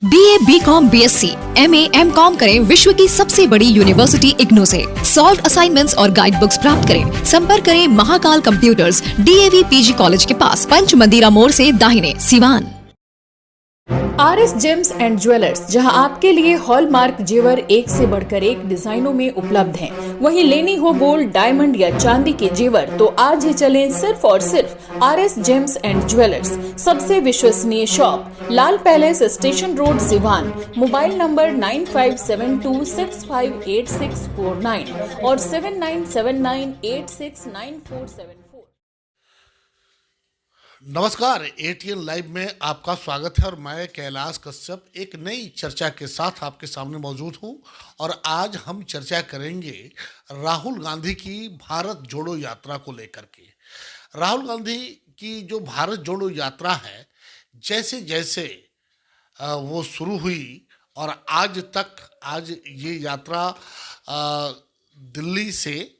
BA, BCom, BSc, MA, MCom करें विश्व की सबसे बड़ी यूनिवर्सिटी इग्नू से। सॉल्व असाइनमेंट्स और गाइड बुक्स प्राप्त करें। संपर्क करें Mahakal computers, DAV PG college के पास, पंच मंदिरा मोड़ से दाहिने, Siwan. RS James and jewellers, जहां आपके लिए हॉलमार्क जेवर एक से बढ़कर एक डिजाइनों में उपलब्ध हैं। वहीं लेनी हो गोल्ड, डायमंड या चांदी के जेवर तो आज ही चलें सिर्फ और सिर्फ RS जेम्स एंड ज्वेलर्स। सबसे विश्वसनीय shop, Lal palace, station road, Siwan. Mobile number 9572658649 और 7979869474। नमस्कार, ATN लाइव में आपका स्वागत है और मैं कैलाश कश्यप एक नई चर्चा के साथ आपके सामने मौजूद हूं। और आज हम चर्चा करेंगे राहुल गांधी की भारत जोड़ो यात्रा को लेकर के। राहुल गांधी की जो भारत जोड़ो यात्रा है, जैसे जैसे वो शुरू हुई और आज ये यात्रा दिल्ली से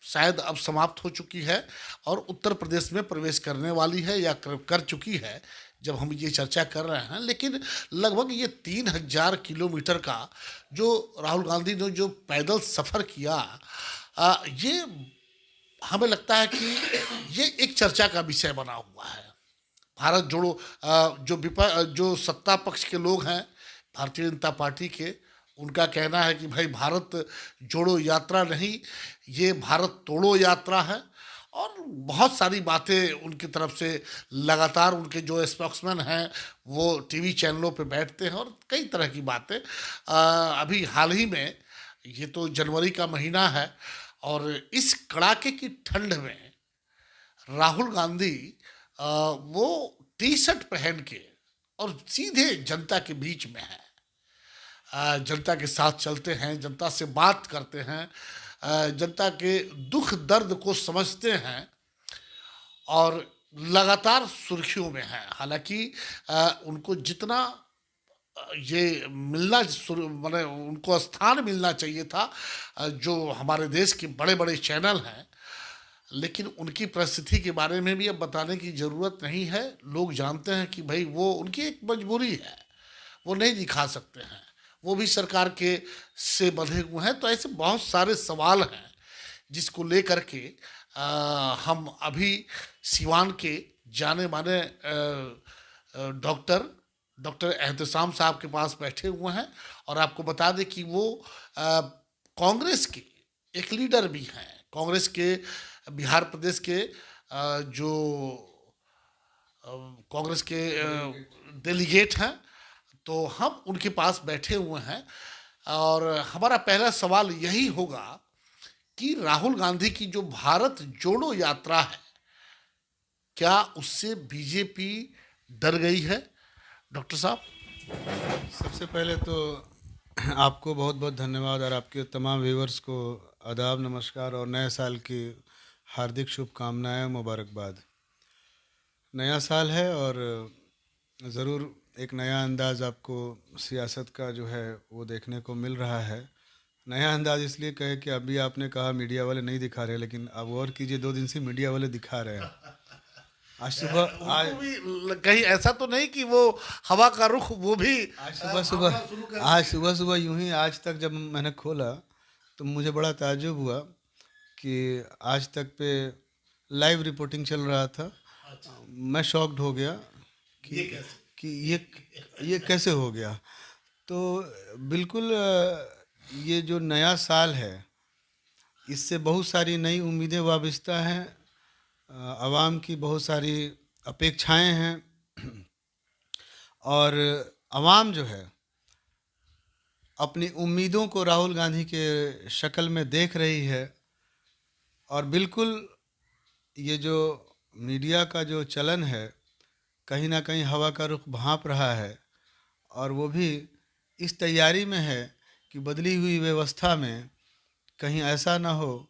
शायद अब समाप्त हो चुकी है और उत्तर प्रदेश में प्रवेश करने वाली है या कर चुकी है जब हम ये चर्चा कर रहे हैं। लेकिन लगभग ये 3000 किलोमीटर का जो राहुल गांधी ने जो पैदल सफ़र किया, ये हमें लगता है कि ये एक चर्चा का विषय बना हुआ है। भारत जोड़ो जो सत्ता पक्ष के लोग हैं भारतीय जनता पार्टी के, उनका कहना है कि भाई भारत जोड़ो यात्रा नहीं, ये भारत तोड़ो यात्रा है। और बहुत सारी बातें उनकी तरफ से लगातार उनके जो स्पोक्समैन हैं वो टीवी चैनलों पे बैठते हैं और कई तरह की बातें। अभी हाल ही में, ये तो जनवरी का महीना है और इस कड़ाके की ठंड में राहुल गांधी वो टी-शर्ट पहन के और सीधे जनता के बीच में है, जनता के साथ चलते हैं, जनता से बात करते हैं, जनता के दुख दर्द को समझते हैं और लगातार सुर्खियों में हैं। हालांकि उनको जितना ये मिलना माने उनको स्थान मिलना चाहिए था जो हमारे देश के बड़े बड़े चैनल हैं, लेकिन उनकी परिस्थिति के बारे में भी अब बताने की ज़रूरत नहीं है। लोग जानते हैं कि भाई वो उनकी एक मजबूरी है, वो नहीं दिखा सकते हैं, वो भी सरकार के से बंधे हुए हैं। तो ऐसे बहुत सारे सवाल हैं जिसको लेकर के हम अभी सिवान के जाने माने डॉक्टर एहतसाम साहब के पास बैठे हुए हैं। और आपको बता दें कि वो कांग्रेस के एक लीडर भी हैं, कांग्रेस के बिहार प्रदेश के जो कांग्रेस के डेलीगेट हैं, तो हम उनके पास बैठे हुए हैं। और हमारा पहला सवाल यही होगा कि राहुल गांधी की जो भारत जोड़ो यात्रा है, क्या उससे बीजेपी डर गई है? डॉक्टर साहब, सबसे पहले तो आपको बहुत बहुत धन्यवाद और आपके तमाम व्यूअर्स को आदाब, नमस्कार और नए साल की हार्दिक शुभकामनाएं, मुबारकबाद। नया साल है और ज़रूर एक नया अंदाज़ आपको सियासत का जो है वो देखने को मिल रहा है। नया अंदाज़ इसलिए कहे कि अभी आपने कहा मीडिया वाले नहीं दिखा रहे, लेकिन अब और कीजिए 2 दिन से मीडिया वाले दिखा रहे हैं। आज कहीं ऐसा तो नहीं कि वो हवा का रुख, वो भी आज सुबह यूं ही आज तक जब मैंने खोला तो मुझे बड़ा ताज्जुब हुआ कि आज तक पे लाइव रिपोर्टिंग चल रहा था। मैं शॉक्ड हो गया कि ये कैसे हो गया। तो बिल्कुल ये जो नया साल है, इससे बहुत सारी नई उम्मीदें वाबस्ता हैं, आवाम की बहुत सारी अपेक्षाएं हैं और आवाम जो है अपनी उम्मीदों को राहुल गांधी के शक्ल में देख रही है। और बिल्कुल ये जो मीडिया का जो चलन है, कहीं ना कहीं हवा का रुख भांप रहा है और वो भी इस तैयारी में है कि बदली हुई व्यवस्था में कहीं ऐसा ना हो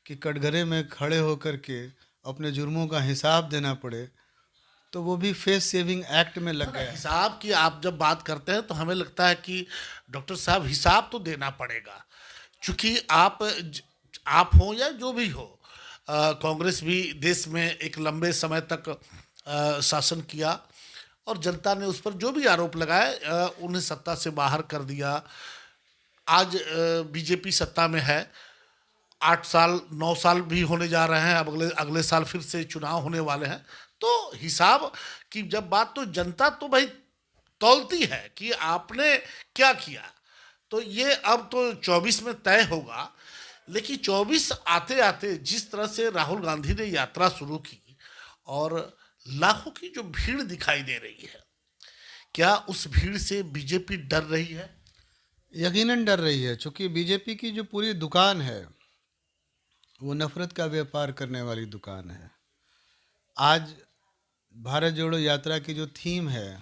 कि कटघरे में खड़े होकर के अपने जुर्मों का हिसाब देना पड़े, तो वो भी फेस सेविंग एक्ट में लग गया। हिसाब की आप जब बात करते हैं तो हमें लगता है कि डॉक्टर साहब हिसाब तो देना पड़ेगा, क्योंकि आप हो या जो भी हो, कांग्रेस भी देश में एक लंबे समय तक शासन किया और जनता ने उस पर जो भी आरोप लगाए उन्हें सत्ता से बाहर कर दिया। आज बीजेपी सत्ता में है, 8 साल 9 साल भी होने जा रहे हैं, अब अगले अगले साल फिर से चुनाव होने वाले हैं। तो हिसाब की जब बात, तो जनता तो भाई तौलती है कि आपने क्या किया। तो ये अब तो 24 में तय होगा, लेकिन 24 आते आते जिस तरह से राहुल गांधी ने यात्रा शुरू की और लाखों की जो भीड़ दिखाई दे रही है, क्या उस भीड़ से बीजेपी डर रही है? यकीनन डर रही है, क्योंकि बीजेपी की जो पूरी दुकान है वो नफरत का व्यापार करने वाली दुकान है। आज भारत जोड़ो यात्रा की जो थीम है,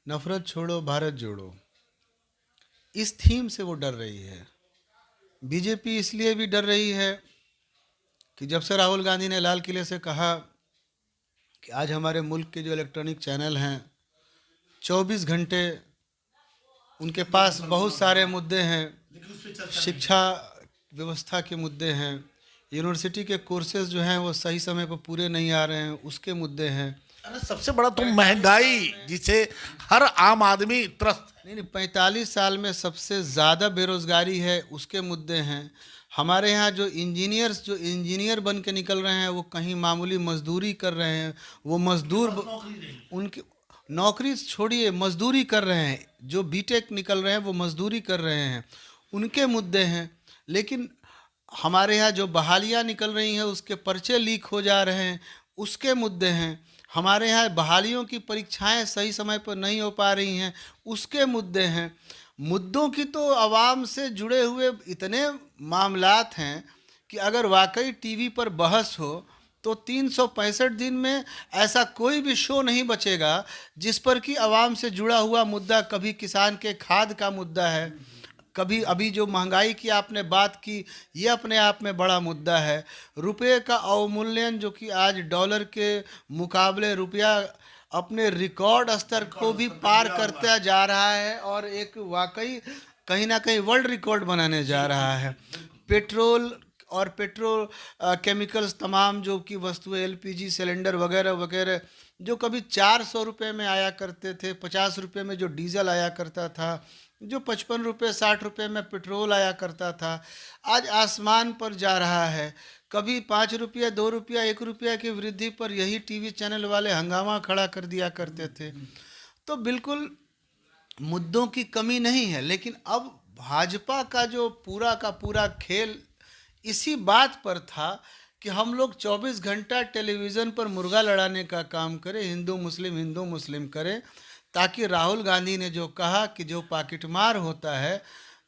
नफरत छोड़ो भारत जोड़ो, इस थीम से वो डर रही है। बीजेपी इसलिए भी डर रही है कि जब से राहुल गांधी ने लाल किले से कहा कि आज हमारे मुल्क के जो इलेक्ट्रॉनिक चैनल हैं 24 घंटे उनके पास बहुत सारे मुद्दे हैं, शिक्षा व्यवस्था के मुद्दे हैं, यूनिवर्सिटी के कोर्सेज जो हैं वो सही समय पर पूरे नहीं आ रहे हैं, उसके मुद्दे हैं। अरे सबसे बड़ा तो महंगाई, जिसे हर आम आदमी त्रस्त। नहीं, 45 साल में सबसे ज़्यादा बेरोज़गारी है, उसके मुद्दे हैं। हमारे यहाँ जो इंजीनियर बन के निकल रहे हैं वो कहीं मामूली मजदूरी कर रहे हैं, वो मजदूर उनकी नौकरी छोड़िए मजदूरी कर रहे हैं, जो बीटेक निकल रहे हैं वो मजदूरी कर रहे हैं, उनके मुद्दे हैं। लेकिन हमारे यहाँ जो बहालियाँ निकल रही हैं उसके पर्चे लीक हो जा रहे हैं, उसके मुद्दे हैं। हमारे यहाँ बहालियों की परीक्षाएं सही समय पर नहीं हो पा रही हैं, उसके मुद्दे हैं। मुद्दों की तो आवाम से जुड़े हुए इतने मामलात हैं कि अगर वाकई टीवी पर बहस हो तो 365 दिन में ऐसा कोई भी शो नहीं बचेगा जिस पर कि आवाम से जुड़ा हुआ मुद्दा, कभी किसान के खाद का मुद्दा है, कभी अभी जो महंगाई की आपने बात की, ये अपने आप में बड़ा मुद्दा है। रुपये का अवमूल्यन जो कि आज डॉलर के मुकाबले रुपया अपने रिकॉर्ड स्तर को भी पार करता जा रहा है और एक वाकई कहीं ना कहीं वर्ल्ड रिकॉर्ड बनाने जा रहा है। पेट्रोल और पेट्रोल केमिकल्स तमाम जो कि वस्तुएं, एलपीजी सिलेंडर वगैरह वगैरह, जो कभी 400 रुपये में आया करते थे, 50 रुपये में जो डीजल आया करता था, जो 55 रुपये 60 रुपये में पेट्रोल आया करता था, आज आसमान पर जा रहा है। कभी 5 रुपया 2 रुपया 1 रुपया की वृद्धि पर यही टीवी चैनल वाले हंगामा खड़ा कर दिया करते थे। तो बिल्कुल मुद्दों की कमी नहीं है, लेकिन अब भाजपा का जो पूरा का पूरा खेल इसी बात पर था कि हम लोग 24 घंटा टेलीविज़न पर मुर्गा लड़ाने का काम करें, हिंदू मुस्लिम करें, ताकि राहुल गांधी ने जो कहा कि जो पाकिट मार होता है,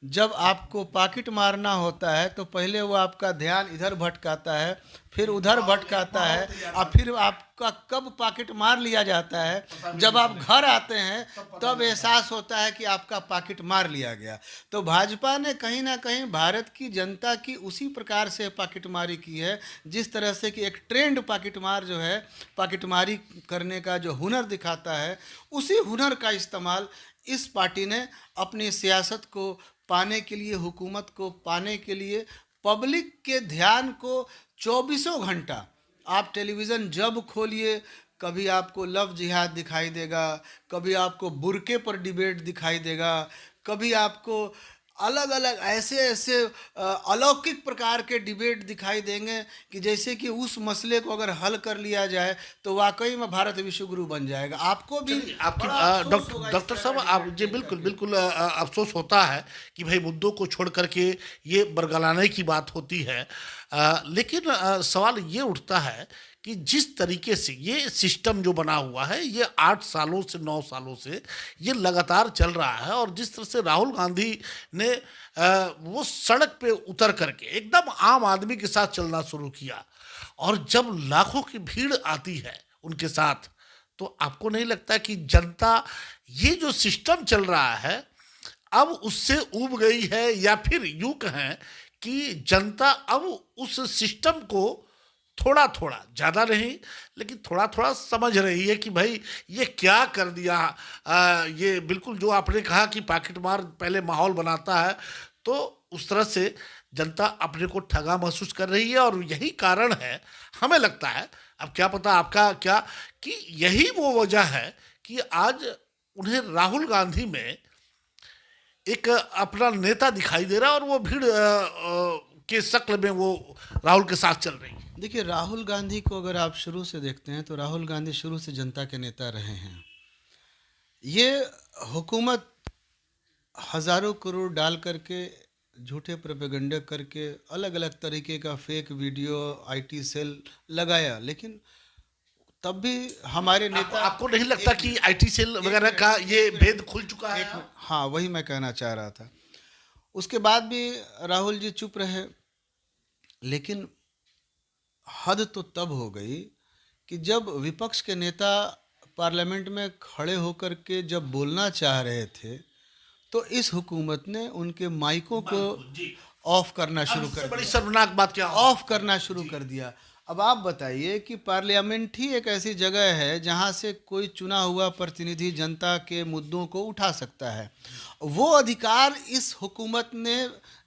जब आपको पाकिट मारना होता है तो पहले वो आपका ध्यान इधर भटकाता है, फिर उधर भटकाता है, और फिर आपका कब पाकिट मार लिया जाता है, जब आप घर आते हैं तब एहसास होता है कि आपका पाकिट मार लिया गया। तो भाजपा ने कहीं ना कहीं भारत की जनता की उसी प्रकार से पाकिटमारी की है, जिस तरह से कि एक ट्रेंड पाकिटमार जो है, पाकिटमारी करने का जो हुनर दिखाता है, उसी हुनर का इस्तेमाल इस पार्टी ने अपनी सियासत को पाने के लिए, हुकूमत को पाने के लिए, पब्लिक के ध्यान को 24 घंटा आप टेलीविज़न जब खोलिए, कभी आपको लव जिहाद दिखाई देगा, कभी आपको बुरके पर डिबेट दिखाई देगा, कभी आपको अलग अलग ऐसे अलौकिक प्रकार के डिबेट दिखाई देंगे कि जैसे कि उस मसले को अगर हल कर लिया जाए तो वाकई में भारत विश्वगुरु बन जाएगा। आपको भी आपकी डॉक्टर साहब, आप जी बिल्कुल अफसोस होता है कि भाई मुद्दों को छोड़ करके ये बरगलाने की बात होती है, लेकिन सवाल ये उठता है कि जिस तरीके से ये सिस्टम जो बना हुआ है, ये 8 सालों से 9 सालों से ये लगातार चल रहा है, और जिस तरह से राहुल गांधी ने वो सड़क पे उतर करके एकदम आम आदमी के साथ चलना शुरू किया, और जब लाखों की भीड़ आती है उनके साथ, तो आपको नहीं लगता कि जनता ये जो सिस्टम चल रहा है अब उससे ऊब गई है, या फिर यूं कहें कि जनता अब उस सिस्टम को थोड़ा थोड़ा, ज़्यादा नहीं लेकिन थोड़ा थोड़ा समझ रही है कि भाई ये क्या कर दिया। ये बिल्कुल जो आपने कहा कि पाकिट मार पहले माहौल बनाता है, तो उस तरह से जनता अपने को ठगा महसूस कर रही है, और यही कारण है हमें लगता है अब क्या पता आपका क्या कि यही वो वजह है कि आज उन्हें राहुल गांधी में एक अपना नेता दिखाई दे रहा है और वो भीड़ के शक्ल में वो राहुल के साथ चल रही है। देखिए, राहुल गांधी को अगर आप शुरू से देखते हैं तो राहुल गांधी शुरू से जनता के नेता रहे हैं। ये हुकूमत हज़ारों करोड़ डाल करके, झूठे प्रोपेगेंडा करके, अलग अलग तरीके का फेक वीडियो, आईटी सेल लगाया, लेकिन तब भी हमारे नेता आपको नहीं लगता कि आईटी सेल वगैरह का ये भेद खुल चुका है? हाँ, वही मैं कहना चाह रहा था। उसके बाद भी राहुल जी चुप रहे, लेकिन हद तो तब हो गई कि जब विपक्ष के नेता पार्लियामेंट में खड़े होकर के जब बोलना चाह रहे थे तो इस हुकूमत ने उनके माइकों को ऑफ करना शुरू कर बड़ी दिया। शर्मनाक बात क्या ऑफ करना शुरू कर दिया। अब आप बताइए कि पार्लियामेंट ही एक ऐसी जगह है जहां से कोई चुना हुआ प्रतिनिधि जनता के मुद्दों को उठा सकता है। वो अधिकार इस हुकूमत ने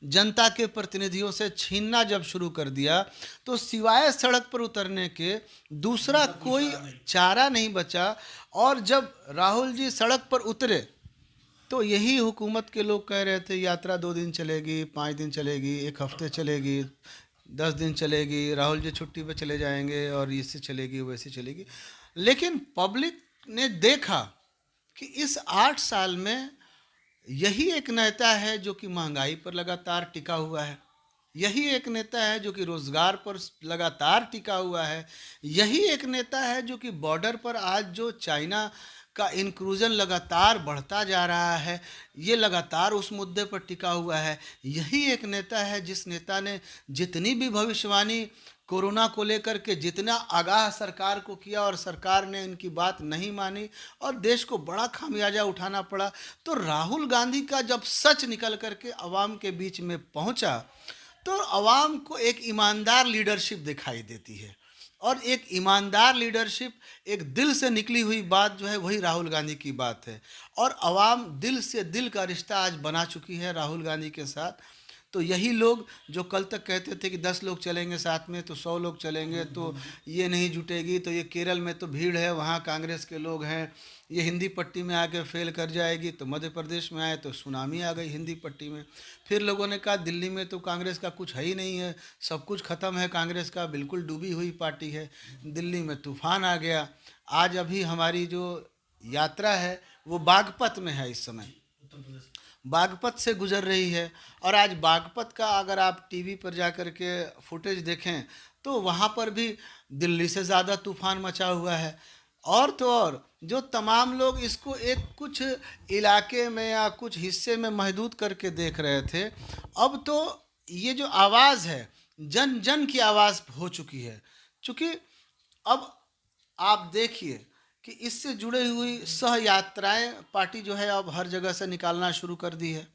जनता के प्रतिनिधियों से छीनना जब शुरू कर दिया तो सिवाय सड़क पर उतरने के दूसरा कोई चारा नहीं बचा। और जब राहुल जी सड़क पर उतरे तो यही हुकूमत के लोग कह रहे थे यात्रा 2 दिन चलेगी, 5 दिन चलेगी, 1 हफ्ते चलेगी, 10 दिन चलेगी, राहुल जी छुट्टी पे चले जाएंगे और इससे चलेगी वैसे चलेगी। लेकिन पब्लिक ने देखा कि इस 8 साल में यही एक नेता है जो कि महंगाई पर लगातार टिका हुआ है, यही एक नेता है जो कि रोजगार पर लगातार टिका हुआ है, यही एक नेता है जो कि बॉर्डर पर आज जो चाइना का इंक्लूजन लगातार बढ़ता जा रहा है, ये लगातार उस मुद्दे पर टिका हुआ है। यही एक नेता है जिस नेता ने जितनी भी भविष्यवाणी कोरोना को लेकर के, जितना आगाह सरकार को किया और सरकार ने इनकी बात नहीं मानी और देश को बड़ा खामियाजा उठाना पड़ा। तो राहुल गांधी का जब सच निकल करके अवाम के बीच में पहुंचा तो अवाम को एक ईमानदार लीडरशिप दिखाई देती है, और एक ईमानदार लीडरशिप, एक दिल से निकली हुई बात जो है वही राहुल गांधी की बात है। और अवाम दिल से दिल का रिश्ता आज बना चुकी है राहुल गांधी के साथ। तो यही लोग जो कल तक कहते थे कि 10 लोग चलेंगे साथ में तो 100 लोग चलेंगे तो ये नहीं जुटेगी, तो ये केरल में तो भीड़ है, वहाँ कांग्रेस के लोग हैं, ये हिंदी पट्टी में आके फेल कर जाएगी, तो मध्य प्रदेश में आए तो सुनामी आ गई हिंदी पट्टी में। फिर लोगों ने कहा दिल्ली में तो कांग्रेस का कुछ है ही नहीं है, सब कुछ ख़त्म है, कांग्रेस का बिल्कुल डूबी हुई पार्टी है, दिल्ली में तूफान आ गया। आज अभी हमारी जो यात्रा है वो बागपत में है, इस समय बागपत से गुजर रही है। और आज बागपत का अगर आप टीवी पर जा कर के फुटेज देखें तो वहाँ पर भी दिल्ली से ज़्यादा तूफान मचा हुआ है। और तो और जो तमाम लोग इसको एक कुछ इलाके में या कुछ हिस्से में महदूद करके देख रहे थे, अब तो ये जो आवाज़ है जन जन की आवाज़ हो चुकी है। चूँकि अब आप देखिए कि इससे जुड़े हुई सह यात्राएँ पार्टी जो है अब हर जगह से निकालना शुरू कर दी है।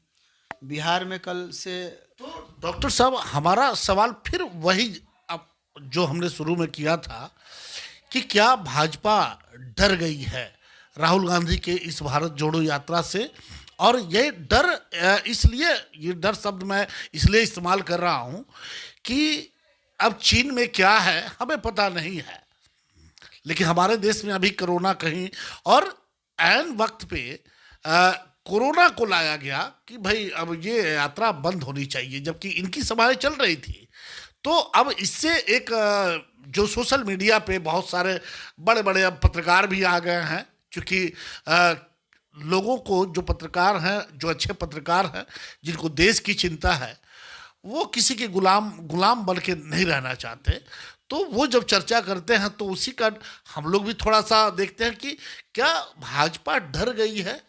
बिहार में कल से तो डॉक्टर साहब, हमारा सवाल फिर वही अब जो हमने शुरू में किया था कि क्या भाजपा डर गई है राहुल गांधी के इस भारत जोड़ो यात्रा से? और ये डर इसलिए, ये डर शब्द मैं इसलिए इस्तेमाल कर रहा हूँ कि अब चीन में क्या है हमें पता नहीं है, लेकिन हमारे देश में अभी कोरोना कहीं और ऐन वक्त पे कोरोना को लाया गया कि भाई अब ये यात्रा बंद होनी चाहिए, जबकि इनकी सभाएं चल रही थी। तो अब इससे एक जो सोशल मीडिया पे बहुत सारे बड़े बड़े अब पत्रकार भी आ गए हैं, क्योंकि लोगों को जो पत्रकार हैं, जो अच्छे पत्रकार हैं, जिनको देश की चिंता है, वो किसी के गुलाम बन के नहीं रहना चाहते। तो वो जब चर्चा करते हैं तो उसी का हम लोग भी थोड़ा सा देखते हैं कि क्या भाजपा डर गई है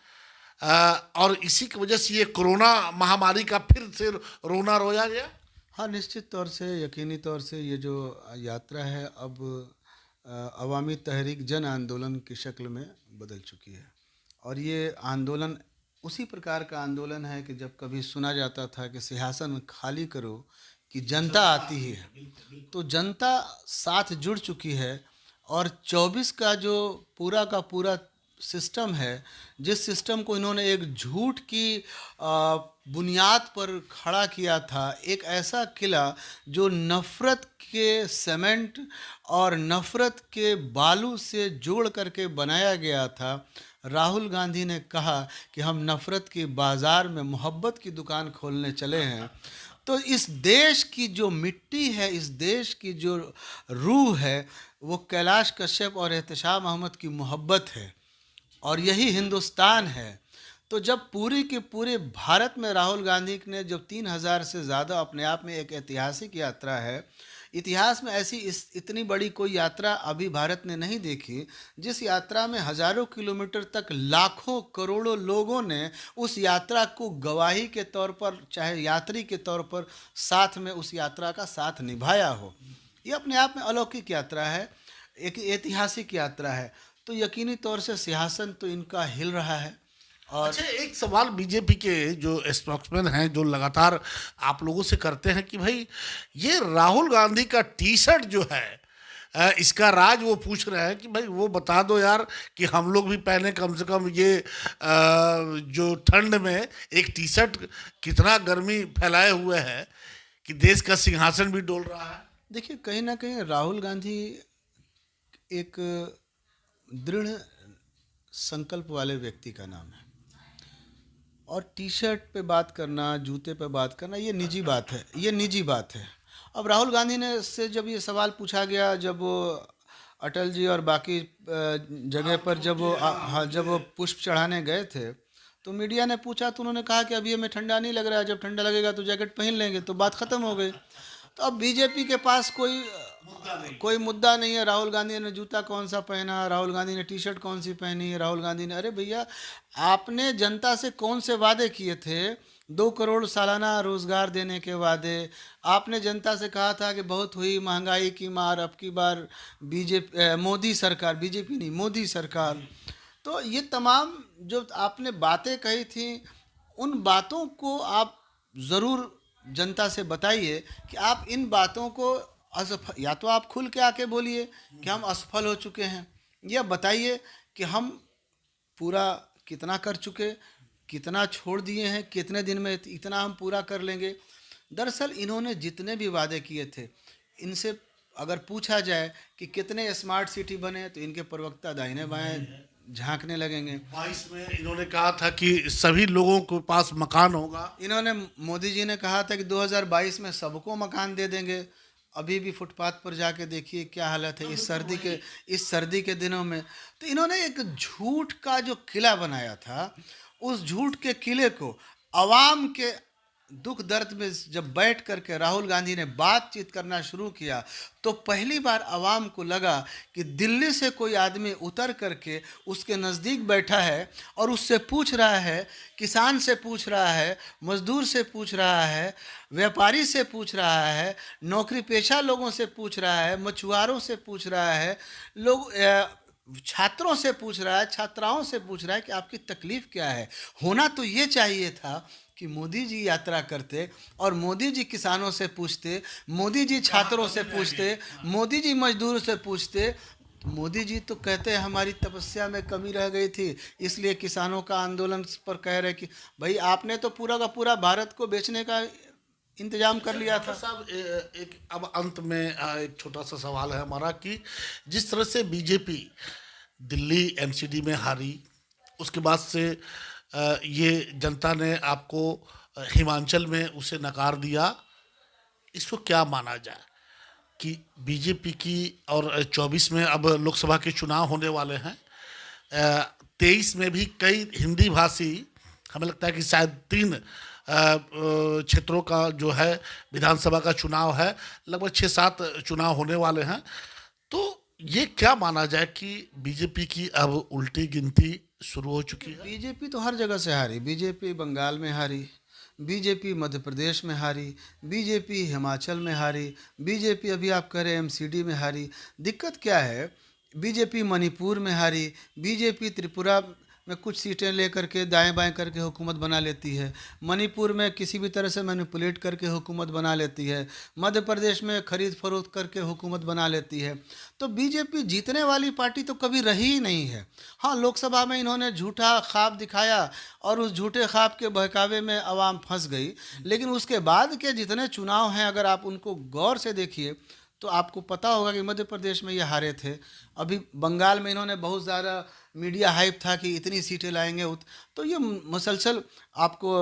और इसी की वजह से ये कोरोना महामारी का फिर से रोना रोया गया। हाँ, निश्चित तौर से, यकीनी तौर से ये जो यात्रा है अब अवामी तहरीक जन आंदोलन की शक्ल में बदल चुकी है। और ये आंदोलन उसी प्रकार का आंदोलन है कि जब कभी सुना जाता था कि सिंहासन खाली करो कि जनता आती है, तो जनता साथ जुड़ चुकी है। और 24 का जो पूरा का पूरा सिस्टम है, जिस सिस्टम को इन्होंने एक झूठ की बुनियाद पर खड़ा किया था, एक ऐसा किला जो नफ़रत के सीमेंट और नफ़रत के बालू से जोड़ करके बनाया गया था। राहुल गांधी ने कहा कि हम नफ़रत की बाज़ार में मोहब्बत की दुकान खोलने चले हैं। तो इस देश की जो मिट्टी है, इस देश की जो रूह है, वो कैलाश कश्यप और एहतशाम अहमद की मोहब्बत है, और यही हिंदुस्तान है। तो जब पूरी के पूरे भारत में राहुल गांधी ने जब 3000 से ज़्यादा, अपने आप में एक ऐतिहासिक यात्रा है। इतिहास में ऐसी इतनी बड़ी कोई यात्रा अभी भारत ने नहीं देखी, जिस यात्रा में हज़ारों किलोमीटर तक लाखों करोड़ों लोगों ने उस यात्रा को गवाही के तौर पर, चाहे यात्री के तौर पर, साथ में उस यात्रा का साथ निभाया हो। ये अपने आप में अलौकिक यात्रा है, एक ऐतिहासिक यात्रा है। तो यकीनी तौर से सिंहासन तो इनका हिल रहा है। और अच्छा, एक सवाल बीजेपी के जो स्पोक्समैन हैं, जो लगातार आप लोगों से करते हैं कि भाई ये राहुल गांधी का टी शर्ट जो है, इसका राज वो पूछ रहे हैं कि भाई वो बता दो यार, कि हम लोग भी पहने कम से कम। ये जो ठंड में एक टी शर्ट कितना गर्मी फैलाए हुए है कि देश का सिंहासन भी डोल रहा है। देखिए, कहीं ना कहीं राहुल गांधी एक दृढ़ संकल्प वाले व्यक्ति का नाम है, और टी शर्ट पे बात करना, जूते पे बात करना, ये निजी बात है, ये निजी बात है। अब राहुल गांधी ने से जब ये सवाल पूछा गया, जब वो अटल जी और बाकी जगह पर जब वो पुष्प चढ़ाने गए थे, तो मीडिया ने पूछा, तो उन्होंने कहा कि अभी हमें ठंडा नहीं लग रहा है, जब ठंडा लगेगा तो जैकेट पहन लेंगे। तो बात ख़त्म हो गई। तो अब बीजेपी के पास कोई मुद्दा नहीं है। राहुल गांधी ने जूता कौन सा पहना, राहुल गांधी ने टी शर्ट कौन सी पहनी है, राहुल गांधी ने, अरे भैया, आपने जनता से कौन से वादे किए थे? 2 करोड़ सालाना रोजगार देने के वादे। आपने जनता से कहा था कि बहुत हुई महंगाई की मार, अब की बार मोदी सरकार, बीजेपी नहीं, मोदी सरकार। तो ये तमाम जो आपने बातें कही थी, उन बातों को आप ज़रूर जनता से बताइए कि आप इन बातों को या तो आप खुल के आके बोलिए कि हम असफल हो चुके हैं, या बताइए कि हम पूरा कितना कर चुके, कितना छोड़ दिए हैं, कितने दिन में इतना हम पूरा कर लेंगे। दरअसल इन्होंने जितने भी वादे किए थे, इनसे अगर पूछा जाए कि कितने स्मार्ट सिटी बने, तो इनके प्रवक्ता दाहिने बाएं झांकने लगेंगे। 22 में इन्होंने कहा था कि सभी लोगों के पास मकान होगा। इन्होंने, मोदी जी ने कहा था कि 2022 में सबको मकान दे देंगे। अभी भी फुटपाथ पर जाके देखिए क्या हालत है इस सर्दी के दिनों में। तो इन्होंने एक झूठ का जो किला बनाया था, उस झूठ के किले को आवाम के दुख दर्द में जब बैठ करके राहुल गांधी ने बातचीत करना शुरू किया, तो पहली बार आवाम को लगा कि दिल्ली से कोई आदमी उतर करके उसके नज़दीक बैठा है और उससे पूछ रहा है, किसान से पूछ रहा है, मजदूर से पूछ रहा है, व्यापारी से पूछ रहा है, नौकरी पेशा लोगों से पूछ रहा है, मछुआरों से पूछ रहा है, छात्रों से पूछ रहा है, छात्राओं से पूछ रहा है कि आपकी तकलीफ़ क्या है। होना तो ये चाहिए था कि मोदी जी यात्रा करते और मोदी जी किसानों से पूछते, मोदी जी छात्रों से पूछते, मोदी जी मजदूरों से पूछते। मोदी जी तो कहते हैं हमारी तपस्या में कमी रह गई थी, इसलिए किसानों का आंदोलन पर कह रहे कि भाई आपने तो पूरा का पूरा भारत को बेचने का इंतजाम कर लिया था। साहब, एक अब अंत में एक छोटा सा सवाल है हमारा कि जिस तरह से बीजेपी दिल्ली एमसीडी में हारी, उसके बाद से ये जनता ने आपको हिमाचल में उसे नकार दिया, इसको क्या माना जाए कि बीजेपी की, और 24 में अब लोकसभा के चुनाव होने वाले हैं, 23 में भी कई हिंदी भाषी, हमें लगता है कि शायद 3 क्षेत्रों का जो है विधानसभा का चुनाव है, लगभग 6-7 चुनाव होने वाले हैं। तो ये क्या माना जाए कि बीजेपी की अब उल्टी गिनती शुरू हो चुकी है? बीजेपी तो हर जगह से हारी। बीजेपी बंगाल में हारी, बीजेपी मध्य प्रदेश में हारी, बीजेपी हिमाचल में हारी, बीजेपी अभी आप कह रहे हैं एमसीडी में हारी। दिक्कत क्या है? बीजेपी मणिपुर में हारी, बीजेपी त्रिपुरा में कुछ सीटें ले करके दाएं बाएं करके हुकूमत बना लेती है, मणिपुर में किसी भी तरह से मैनिपुलेट करके हुकूमत बना लेती है, मध्य प्रदेश में खरीद फरोख्त करके हुकूमत बना लेती है। तो बीजेपी जीतने वाली पार्टी तो कभी रही ही नहीं है। हाँ, लोकसभा में इन्होंने झूठा ख्वाब दिखाया और उस झूठे ख्वाब के बहकावे में आवाम फंस गई, लेकिन उसके बाद के जितने चुनाव हैं अगर आप उनको गौर से देखिए तो आपको पता होगा कि मध्य प्रदेश में ये हारे थे। अभी बंगाल में इन्होंने बहुत ज़्यादा मीडिया हाइप था कि इतनी सीटें लाएंगे, तो ये मुसलसल आपको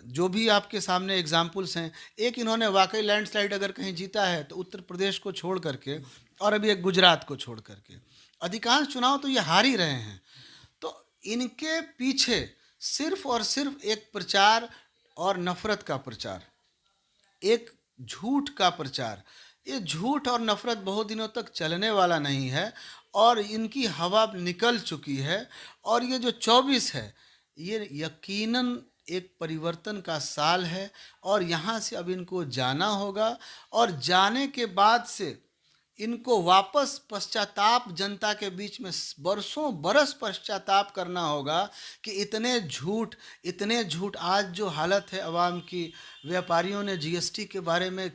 जो भी आपके सामने एग्जाम्पल्स हैं, एक इन्होंने वाकई लैंडस्लाइड अगर कहीं जीता है तो उत्तर प्रदेश को छोड़ करके, और अभी एक गुजरात को छोड़ करके, अधिकांश चुनाव तो ये हार ही रहे हैं। तो इनके पीछे सिर्फ और सिर्फ एक प्रचार और नफरत का प्रचार, एक झूठ का प्रचार। ये झूठ और नफरत बहुत दिनों तक चलने वाला नहीं है और इनकी हवा निकल चुकी है। और ये जो 24 है ये यकीनन एक परिवर्तन का साल है और यहाँ से अब इनको जाना होगा, और जाने के बाद से इनको वापस पश्चाताप जनता के बीच में बरसों बरस पश्चाताप करना होगा कि इतने झूठ आज जो हालत है अवाम की। व्यापारियों ने जीएसटी के बारे में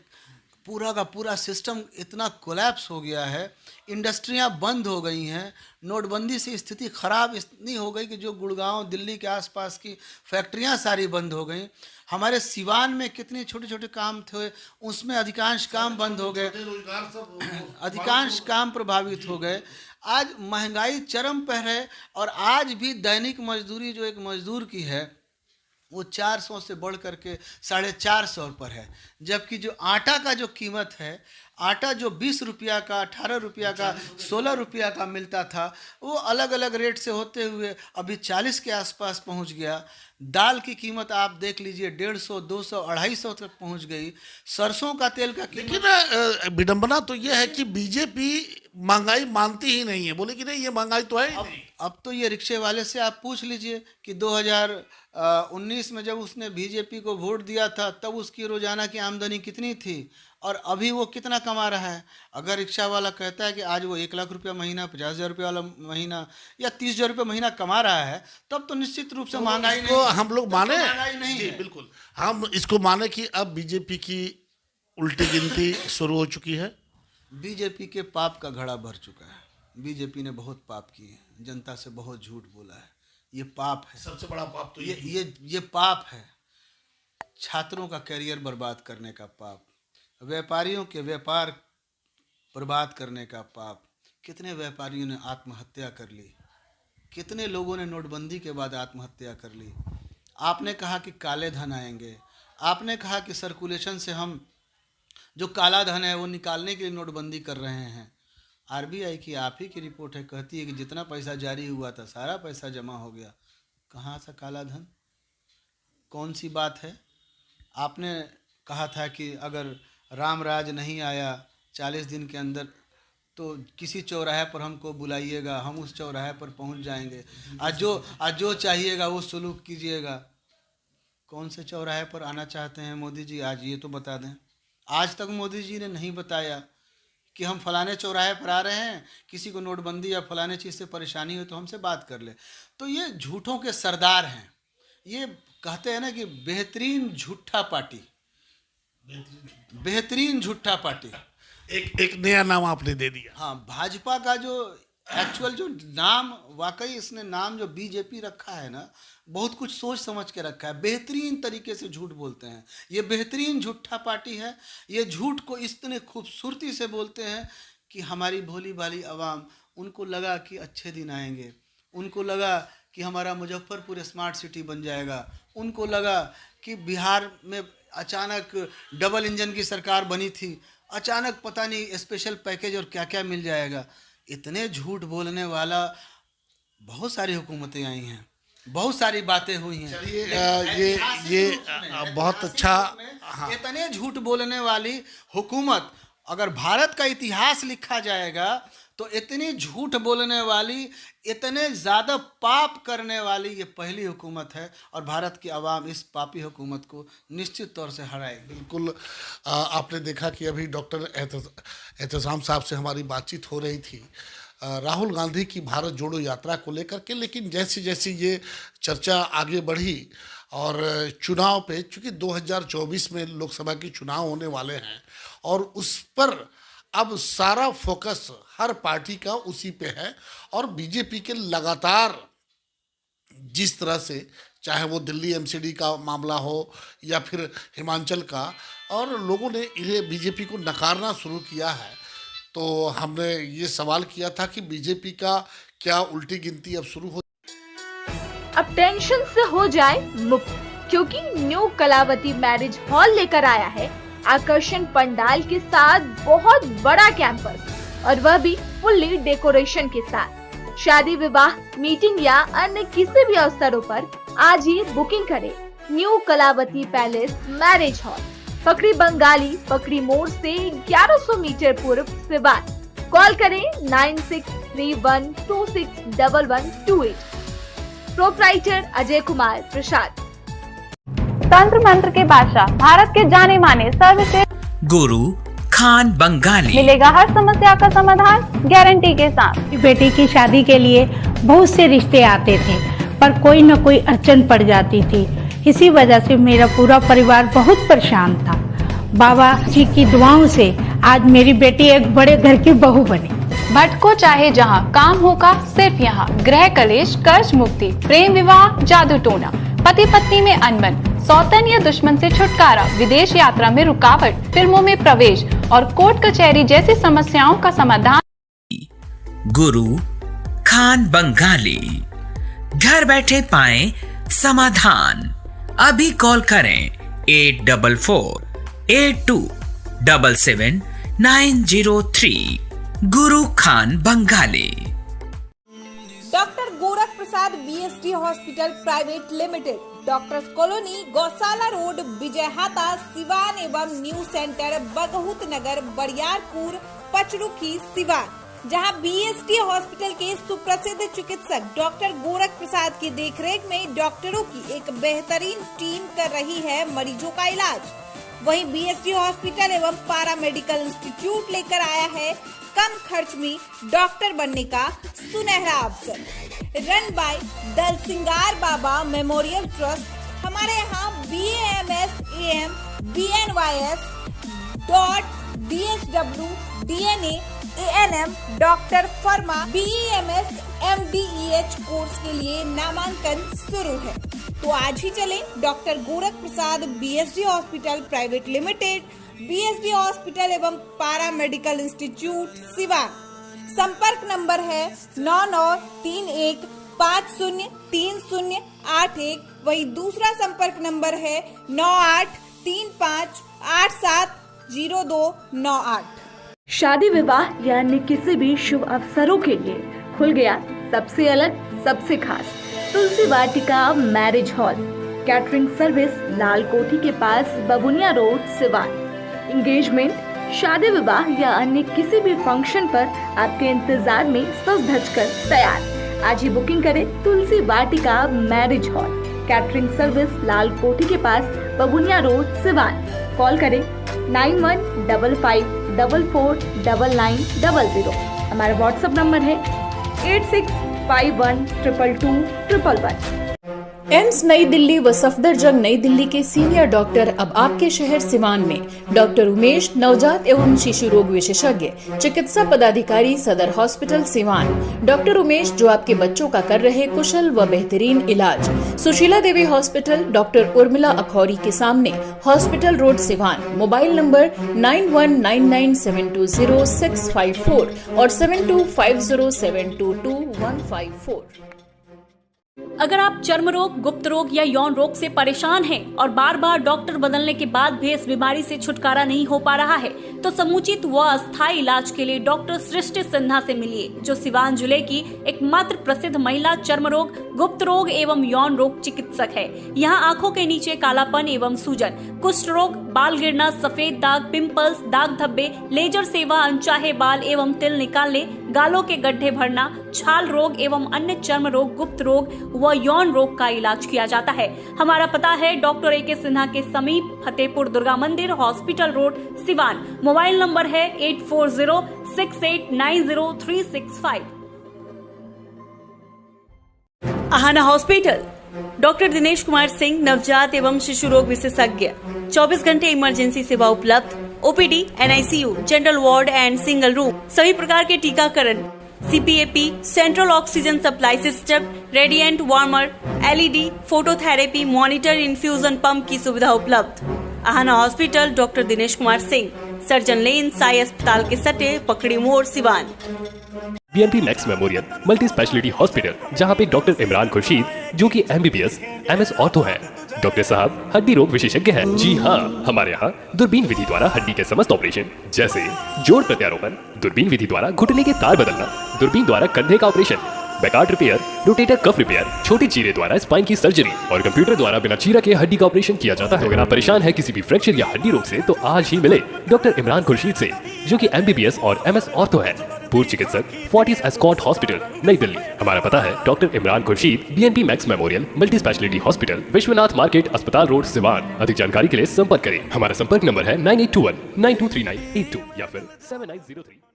पूरा का पूरा सिस्टम इतना कोलैप्स हो गया है, इंडस्ट्रियां बंद हो गई हैं, नोटबंदी से स्थिति ख़राब इतनी हो गई कि जो गुड़गांव दिल्ली के आसपास की फैक्ट्रियां सारी बंद हो गई। हमारे सिवान में कितने छोटे छोटे काम थे उसमें अधिकांश काम बंद हो गए, अधिकांश काम प्रभावित हो गए। आज महंगाई चरम पर है और आज भी दैनिक मजदूरी जो एक मजदूर की है वो 400 से बढ़ करके 450 पर है, जबकि जो आटा का जो कीमत है, आटा जो 20 रुपया का, 18 रुपया का, 16 रुपया का मिलता था वो अलग अलग रेट से होते हुए अभी 40 के आसपास पहुंच गया। दाल की कीमत आप देख लीजिए 150, 200, 250 तक पहुंच गई। सरसों का तेल का कीमत, लेकिन विडंबना तो यह है कि बीजेपी महंगाई मानती ही नहीं है, बोले कि नहीं ये महंगाई तो है ही नहीं। अब तो ये रिक्शे वाले से आप पूछ लीजिए कि 2019 में जब उसने बीजेपी को वोट दिया था तब उसकी रोजाना की आमदनी कितनी थी और अभी वो कितना कमा रहा है। अगर रिक्शा वाला कहता है कि आज वो 1 लाख रुपया महीना, 50,000 रुपया वाला महीना या 30,000 रुपया महीना कमा रहा है, तब तो निश्चित रूप से महंगाई को हम लोग माने नहीं है। बिल्कुल हम इसको माने कि अब बीजेपी की उल्टी गिनती शुरू हो चुकी है। बीजेपी के पाप का घड़ा भर चुका है। बीजेपी ने बहुत पाप किए हैं, जनता से बहुत झूठ बोला है, ये पाप है। सबसे बड़ा पाप तो ये पाप है। छात्रों का करियर बर्बाद करने का पाप, व्यापारियों के व्यापार बर्बाद करने का पाप। कितने व्यापारियों ने आत्महत्या कर ली, कितने लोगों ने नोटबंदी के बाद आत्महत्या कर ली। आपने कहा कि काले धन आएंगे, आपने कहा कि सर्कुलेशन से हम जो काला धन है वो निकालने के लिए नोटबंदी कर रहे हैं। आरबीआई की आप ही की रिपोर्ट है, कहती है कि जितना पैसा जारी हुआ था सारा पैसा जमा हो गया। कहाँ से काला धन, कौन सी बात है? आपने कहा था कि अगर राम राज नहीं आया 40 दिन के अंदर तो किसी चौराहे पर हमको बुलाइएगा, हम उस चौराहे पर पहुंच जाएंगे, आज जो चाहिएगा वो सुलूक कीजिएगा। कौन से चौराहे पर आना चाहते हैं मोदी जी, आज ये तो बता दें। आज तक मोदी जी ने नहीं बताया कि हम फलाने चौराहे पर आ रहे हैं, किसी को नोटबंदी या फलाने चीज़ से परेशानी हो तो हमसे बात कर ले। तो ये झूठों के सरदार हैं। ये कहते हैं ना कि बेहतरीन झूठा पार्टी, बेहतरीन झूठा पार्टी। एक नया नाम आपने दे दिया। हाँ, भाजपा का जो एक्चुअल जो नाम, वाकई इसने नाम जो बीजेपी रखा है ना, बहुत कुछ सोच समझ के रखा है। बेहतरीन तरीके से झूठ बोलते हैं। ये बेहतरीन झूठा पार्टी है। ये झूठ को इतने खूबसूरती से बोलते हैं कि हमारी भोली भाली आवाम, उनको लगा कि अच्छे दिन आएंगे, उनको लगा कि हमारा मुजफ्फरपुर स्मार्ट सिटी बन जाएगा, उनको लगा कि बिहार में अचानक डबल इंजन की सरकार बनी थी, अचानक पता नहीं स्पेशल पैकेज और क्या क्या मिल जाएगा। इतने झूठ बोलने वाला बहुत सारी हुकूमतें आई हैं, बहुत सारी बातें हुई हैं। ये बहुत अच्छा। हाँ। इतने झूठ बोलने वाली हुकूमत, अगर भारत का इतिहास लिखा जाएगा तो इतनी झूठ बोलने वाली, इतने ज़्यादा पाप करने वाली ये पहली हुकूमत है और भारत की आवाम इस पापी हुकूमत को निश्चित तौर से हराएगी। बिल्कुल। आपने देखा कि अभी डॉक्टर एहतसाम साहब से हमारी बातचीत हो रही थी। राहुल गांधी की भारत जोड़ो यात्रा को लेकर के। लेकिन जैसे जैसे ये चर्चा आगे बढ़ी और चुनाव पे, चूँकि 2024 में लोकसभा के चुनाव होने वाले हैं और उस पर अब सारा फोकस हर पार्टी का उसी पे है। और बीजेपी के लगातार जिस तरह से, चाहे वो दिल्ली एमसीडी का मामला हो या फिर हिमाचल का, और लोगों ने इन्हें बीजेपी को नकारना शुरू किया है। तो हमने ये सवाल किया था कि बीजेपी का क्या उल्टी गिनती अब शुरू हो। अब टेंशन से हो जाए मुक्त, क्योंकि न्यू कलावती मैरिज हॉल लेकर आया है आकर्षण पंडाल के साथ बहुत बड़ा कैंपस, और वह भी फुल्ली डेकोरेशन के साथ। शादी, विवाह, मीटिंग या अन्य किसी भी अवसरों पर आज ही बुकिंग करें new Kalavati palace marriage hall, Pakdi Bangali पकड़ी मोड़ से 1100 मीटर पूर्व सिवान। कॉल करें 9631261128। प्रोप्राइटर अजय कुमार प्रसाद। तंत्र मंत्र के बादशाह, भारत के जाने माने सर्वश्रेष्ठ गुरु खान बंगाली। मिलेगा हर समस्या का समाधान गारंटी के साथ। बेटी की शादी के लिए बहुत से रिश्ते आते थे, पर कोई न कोई अड़चन पड़ जाती थी। इसी वजह से मेरा पूरा परिवार बहुत परेशान था। बाबा जी की दुआओं से आज मेरी बेटी एक बड़े घर की बहू बनी। भटको चाहे जहां, काम होगा सिर्फ यहां। गृह कलेश, कर्ज मुक्ति, प्रेम विवाह, जादू टोना, पति पत्नी में अनबन, सौतन या दुश्मन से छुटकारा, विदेश यात्रा में रुकावट, फिल्मों में प्रवेश और कोर्ट कचहरी जैसी समस्याओं का समाधान। गुरु खान बंगाली, घर बैठे पाएं समाधान। अभी कॉल करें 8482777903। Guru Khan Bangali. Doctor Gorakh Prasad BSD hospital private limited, doctors colony, Gaushala road, Vijayhata, Siwan एवं न्यू सेंटर, बगहुत नगर, बरियारपुर, पचरुखी, सिवान, जहां बीएसडी हॉस्पिटल के सुप्रसिद्ध चिकित्सक डॉक्टर गोरख प्रसाद की देखरेख में डॉक्टरों की एक बेहतरीन टीम कर रही है मरीजों का इलाज। वहीं बीएसडी हॉस्पिटल एवं पारा मेडिकल इंस्टीट्यूट लेकर आया है कम खर्च में डॉक्टर बनने का सुनहरा अवसर। रन बाय दल सिंगार बाबा मेमोरियल ट्रस्ट। हमारे यहाँ BAMS AM BNYS DSW DNA ANM doctor pharma BEMS MDEH course के लिए नामांकन शुरू है। तो आज ही चलें doctor Gorakh Prasad BSD hospital private limited, BSD hospital एवं पारा मेडिकल इंस्टीट्यूट सिवान। संपर्क नंबर है 9931503081। वही दूसरा संपर्क नंबर है 9835870298। शादी, विवाह या अन्य किसी भी शुभ अवसरों के लिए खुल गया सबसे अलग, सबसे खास तुलसी वाटिका मैरिज हॉल। कैटरिंग सर्विस लाल कोठी के पास, बबुनिया रोड, सिवान। एंगेजमेंट, शादी, विवाह या अन्य किसी भी फंक्शन पर आपके इंतजार में सज धज कर तैयार। आज ही बुकिंग करें तुलसी वाटिका मैरिज हॉल। कैटरिंग सर्विस लाल कोठी के पास, बबुनिया रोड, सिवान। कॉल करें 9155449900। हमारा व्हाट्सएप नंबर है 8651222211। एम्स नई दिल्ली व सफदरजंग नई दिल्ली के सीनियर डॉक्टर अब आपके शहर सिवान में। डॉक्टर उमेश, नवजात एवं शिशु रोग विशेषज्ञ, चिकित्सा पदाधिकारी, सदर हॉस्पिटल सिवान। डॉक्टर उमेश जो आपके बच्चों का कर रहे कुशल व बेहतरीन इलाज। सुशीला देवी हॉस्पिटल, डॉक्टर उर्मिला अखौरी के सामने, hospital road, Siwan. Mobile number 9199720654 और 7250722154। अगर आप चर्म रोग, गुप्त रोग या यौन रोग से परेशान हैं और बार बार डॉक्टर बदलने के बाद भी इस बीमारी से छुटकारा नहीं हो पा रहा है, तो समुचित व अस्थायी इलाज के लिए डॉक्टर सृष्टि सिन्हा से मिलिए, जो सिवान जिले की एकमात्र प्रसिद्ध महिला चर्म रोग, गुप्त रोग एवं यौन रोग चिकित्सक है। यहाँ आंखों के नीचे कालापन एवं सूजन, कुष्ठ रोग, बाल गिरना, सफेद दाग, पिंपल्स, दाग धब्बे, लेजर सेवा, अनचाहे बाल एवं तिल निकालने, गालों के गड्ढे भरना, छाल रोग एवं अन्य चर्म रोग, गुप्त रोग व यौन रोग का इलाज किया जाता है। हमारा पता है डॉक्टर AK सिन्हा के समीप, फतेहपुर दुर्गा मंदिर, hospital road, Siwan. Mobile number है 8406 68903665। आहाना हॉस्पिटल, डॉक्टर दिनेश कुमार सिंह, नवजात एवं शिशु रोग विशेषज्ञ, 24 घंटे इमरजेंसी सेवा उपलब्ध, OPD, NICU, general ward and single room, सभी प्रकार के टीकाकरण, CPAP, central oxygen supply system, radiant warmer, LED, phototherapy, monitor, infusion pump की सुविधा उपलब्ध। Aahana hospital, doctor Dinesh Kumar Singh, surgeon lane, Sai अस्पताल के सटे, पकड़ी मोड़, Siwan. BNP max memorial multi speciality hospital, जहां पे डॉक्टर इमरान खुर्शीद जो कि एमबीबीएस एमएस ऑर्थो हैं। डॉक्टर साहब हड्डी रोग विशेषज्ञ हैं। जी हाँ, हमारे यहाँ दूरबीन विधि द्वारा हड्डी के समस्त ऑपरेशन जैसे जोड़ प्रत्यारोपण, दूरबीन विधि द्वारा घुटने के तार बदलना, दूरबीन द्वारा कंधे का operation, Bankart repair, rotator cuff repair, छोटे चीरे द्वारा स्पाइन की सर्जरी और कंप्यूटर द्वारा बिना चीरा के हड्डी का ऑपरेशन किया जाता है। अगर आप परेशान है किसी भी फ्रैक्चर या हड्डी रोग से तो आज ही मिले डॉक्टर इमरान खुर्शीद से, जो कि एमबीबीएस और एमएस ऑर्थो है। पूर्व चिकित्सक, फोर्टिस एस्कॉट हॉस्पिटल, नई दिल्ली। हमारा पता है doctor Imran Khurshid, BNP max memorial multi speciality hospital, Vishwanath market, अस्पताल रोड, सिवान। अधिक जानकारी के लिए संपर्क करें। हमारा संपर्क नंबर है 9821 923982 या फिर 7903।